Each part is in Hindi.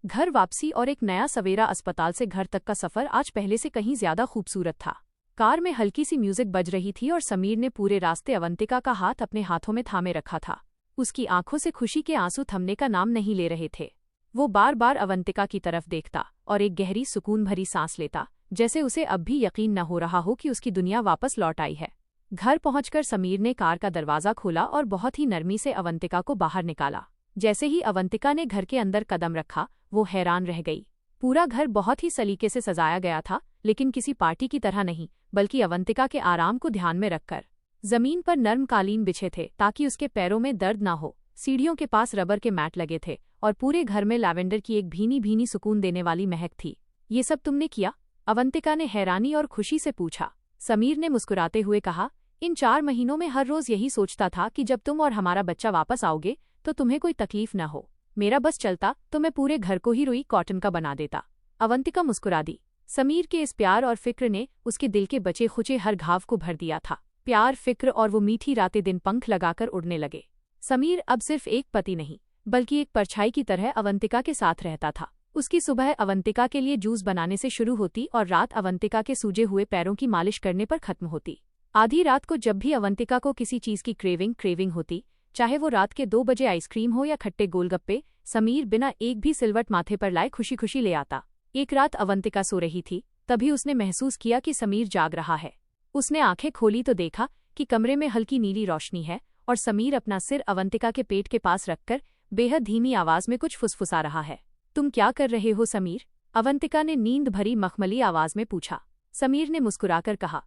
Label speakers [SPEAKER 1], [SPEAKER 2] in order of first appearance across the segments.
[SPEAKER 1] घर वापसी और एक नया सवेरा। अस्पताल से घर तक का सफर आज पहले से कहीं ज्यादा खूबसूरत था। कार में हल्की सी म्यूजिक बज रही थी और समीर ने पूरे रास्ते अवंतिका का हाथ अपने हाथों में थामे रखा था। उसकी आंखों से खुशी के आंसू थमने का नाम नहीं ले रहे थे। वो बार बार अवंतिका की तरफ देखता और एक गहरी सुकून भरी सांस लेता, जैसे उसे अब भी यकीन न हो रहा हो कि उसकी दुनिया वापस लौट आई है। घर पहुंचकर समीर ने कार का दरवाजा खोला और बहुत ही नरमी से अवंतिका को बाहर निकाला। जैसे ही अवंतिका ने घर के अंदर कदम रखा, वो हैरान रह गई। पूरा घर बहुत ही सलीके से सजाया गया था, लेकिन किसी पार्टी की तरह नहीं, बल्कि अवंतिका के आराम को ध्यान में रखकर। जमीन पर नर्म कालीन बिछे थे ताकि उसके पैरों में दर्द ना हो। सीढ़ियों के पास रबर के मैट लगे थे और पूरे घर में लैवेंडर की एक भीनी भीनी सुकून देने वाली महक थी। ये सब तुमने किया? अवंतिका ने हैरानी और खुशी से पूछा। समीर ने मुस्कुराते हुए कहा, इन 4 महीनों में हर रोज यही सोचता था कि जब तुम और हमारा बच्चा वापस आओगे तो तुम्हें कोई तकलीफ न हो। मेरा बस चलता तो मैं पूरे घर को ही रुई कॉटन का बना देता। अवंतिका मुस्कुरा दी। समीर के इस प्यार और फिक्र ने उसके दिल के बचे खुचे हर घाव को भर दिया था। प्यार, फिक्र और वो मीठी रातें दिन पंख लगाकर उड़ने लगे। समीर अब सिर्फ एक पति नहीं, बल्कि एक परछाई की तरह अवंतिका के साथ रहता था। उसकी सुबह अवंतिका के लिए जूस बनाने से शुरू होती और रात अवंतिका के सूजे हुए पैरों की मालिश करने पर खत्म होती। आधी रात को जब भी अवंतिका को किसी चीज की क्रेविंग होती, चाहे वो रात के 2 बजे आइसक्रीम हो या खट्टे गोलगप्पे, समीर बिना एक भी सिलवट माथे पर लाए खुशी खुशी ले आता। एक रात अवंतिका सो रही थी, तभी उसने महसूस किया कि समीर जाग रहा है। उसने आंखें खोली तो देखा कि कमरे में हल्की नीली रोशनी है और समीर अपना सिर अवंतिका के पेट के पास रखकर बेहद धीमी आवाज में कुछ फुसफुसा रहा है। तुम क्या कर रहे हो समीर? अवंतिका ने नींद भरी मखमली आवाज में पूछा। समीर ने मुस्कुराकर कहा,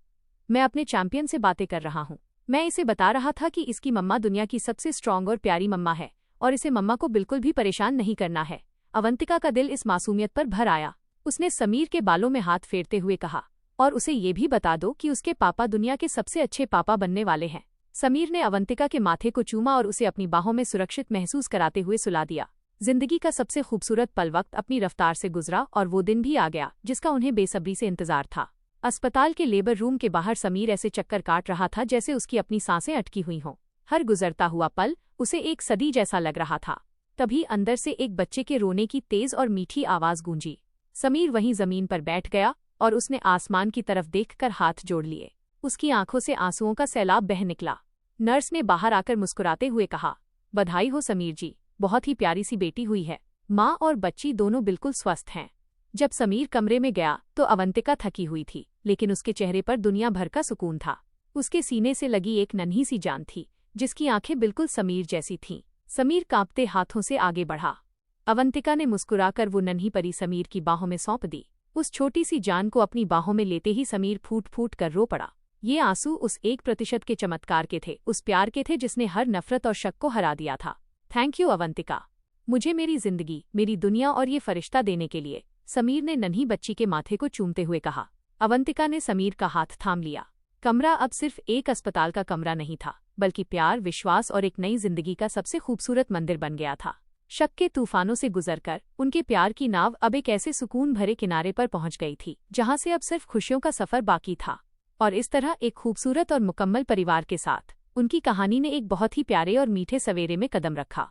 [SPEAKER 1] मैं अपने चैंपियन से बातें कर रहा हूँ। मैं इसे बता रहा था कि इसकी मम्मा दुनिया की सबसे स्ट्रॉन्ग और प्यारी मम्मा है और इसे मम्मा को बिल्कुल भी परेशान नहीं करना है। अवंतिका का दिल इस मासूमियत पर भर आया। उसने समीर के बालों में हाथ फेरते हुए कहा, और उसे ये भी बता दो कि उसके पापा दुनिया के सबसे अच्छे पापा बनने वाले हैं। समीर ने अवंतिका के माथे को चूमा और उसे अपनी बाहों में सुरक्षित महसूस कराते हुए सुला दिया। जिंदगी का सबसे खूबसूरत पल वक्त अपनी रफ्तार से गुजरा और वो दिन भी आ गया जिसका उन्हें बेसब्री से इंतजार था। अस्पताल के लेबर रूम के बाहर समीर ऐसे चक्कर काट रहा था जैसे उसकी अपनी सांसें अटकी हुई हों। हर गुजरता हुआ पल उसे एक सदी जैसा लग रहा था। तभी अंदर से एक बच्चे के रोने की तेज और मीठी आवाज गूंजी। समीर वहीं जमीन पर बैठ गया और उसने आसमान की तरफ देखकर हाथ जोड़ लिए। उसकी आंखों से आंसुओं का सैलाब बह निकला। नर्स ने बाहर आकर मुस्कुराते हुए कहा, बधाई हो समीर जी, बहुत ही प्यारी सी बेटी हुई है। माँ और बच्ची दोनों बिल्कुल स्वस्थ हैं। जब समीर कमरे में गया तो अवंतिका थकी हुई थी, लेकिन उसके चेहरे पर दुनिया भर का सुकून था। उसके सीने से लगी एक नन्ही सी जान थी, जिसकी आंखें बिल्कुल समीर जैसी थीं। समीर कांपते हाथों से आगे बढ़ा। अवंतिका ने मुस्कुराकर वो नन्ही परी समीर की बाहों में सौंप दी। उस छोटी सी जान को अपनी बाहों में लेते ही समीर फूट फूट कर रो पड़ा। ये आंसू उस 1% के चमत्कार के थे, उस प्यार के थे जिसने हर नफरत और शक को हरा दिया था। थैंक यू अवंतिका, मुझे मेरी जिंदगी, मेरी दुनिया और ये फरिश्ता देने के लिए, समीर ने नन्ही बच्ची के माथे को चूमते हुए कहा। अवंतिका ने समीर का हाथ थाम लिया। कमरा अब सिर्फ एक अस्पताल का कमरा नहीं था, बल्कि प्यार, विश्वास और एक नई जिंदगी का सबसे खूबसूरत मंदिर बन गया था। शक के तूफानों से गुजरकर उनके प्यार की नाव अब एक ऐसे सुकून भरे किनारे पर पहुंच गई थी, जहां से अब सिर्फ खुशियों का सफर बाकी था। और इस तरह एक खूबसूरत और मुकम्मल परिवार के साथ उनकी कहानी ने एक बहुत ही प्यारे और मीठे सवेरे में कदम रखा।